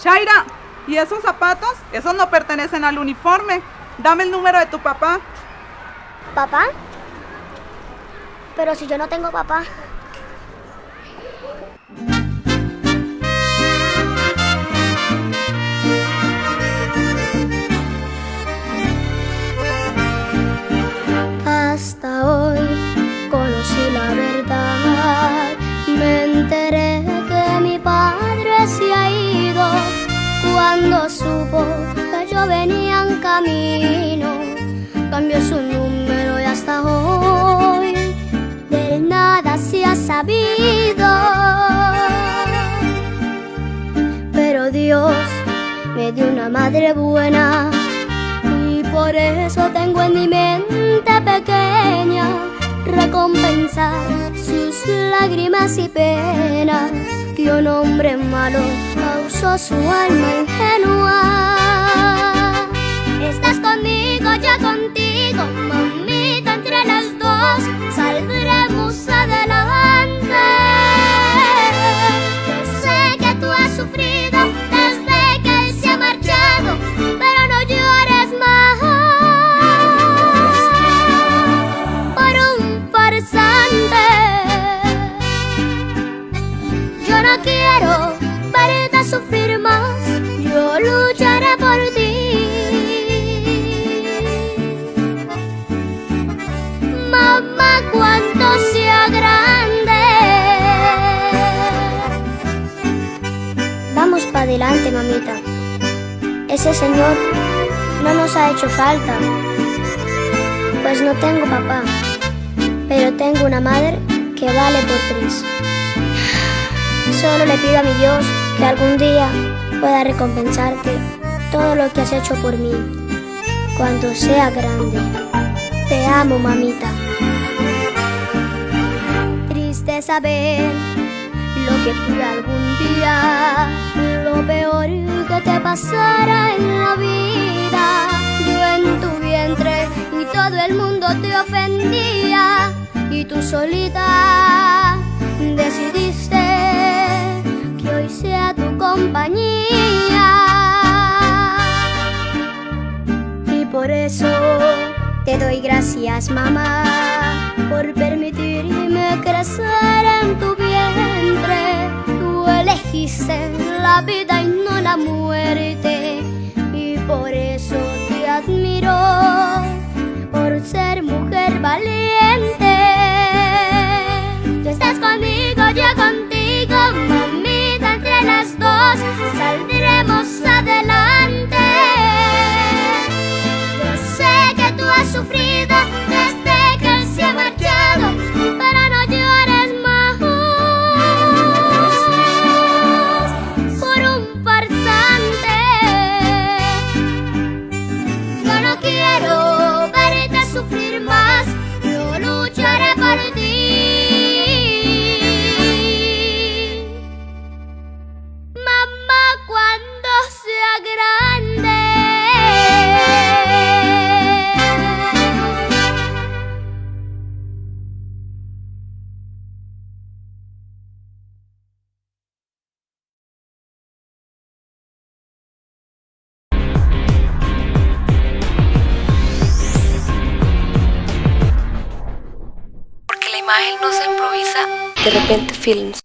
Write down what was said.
Shaira, ¿y esos zapatos? Esos no pertenecen al uniforme. Dame el número de tu papá. ¿Papá? Pero si yo no tengo papá. Hasta hoy conocí la verdad. Me enteré que mi padre se ha ido cuando supo que yo venía en camino. Cambió su número y hasta hoy de él nada se ha sabido. Pero Dios me dio una madre buena y por eso tengo en mi mente pequeña recompensar sus lágrimas y penas que un hombre malo causó su alma ingenua. Estás conmigo, yo contigo, mamita, entre las dos saldremos adelante. Yo sé que tú has sufrido desde que él se ha marchado, pero no llores más por un farsante. Yo no quiero verte sufrir más, yo lucharé por ti. Mamá, cuando sea grande. Vamos para adelante, mamita. Ese señor no nos ha hecho falta, pues no tengo papá, pero tengo una madre que vale por 3. Solo le pido a mi Dios que algún día pueda recompensarte todo lo que has hecho por mí cuando sea grande. Te amo, mamita. Triste saber lo que fui algún día, lo peor que te pasara en la vida. Yo en tu vientre y todo el mundo te ofendía, y tú solita decidiste que hoy sea tu compañía. Y por eso te doy gracias, mamá, por permitirme crecer en tu vientre. Tú elegiste la vida y no la muerte, y por eso te admiro por ser mujer valiente. Tú estás conmigo, yo contigo, mamita, entre las dos saldremos adelante. Yo sé que tú has sufrido desde que él se ha marchado, pero no llores más por un farsante. Yo no quiero verte sufrir más, yo lucharé por ti. Mamá, cuando sea grande. Porque la imagen no se improvisa, de repente films.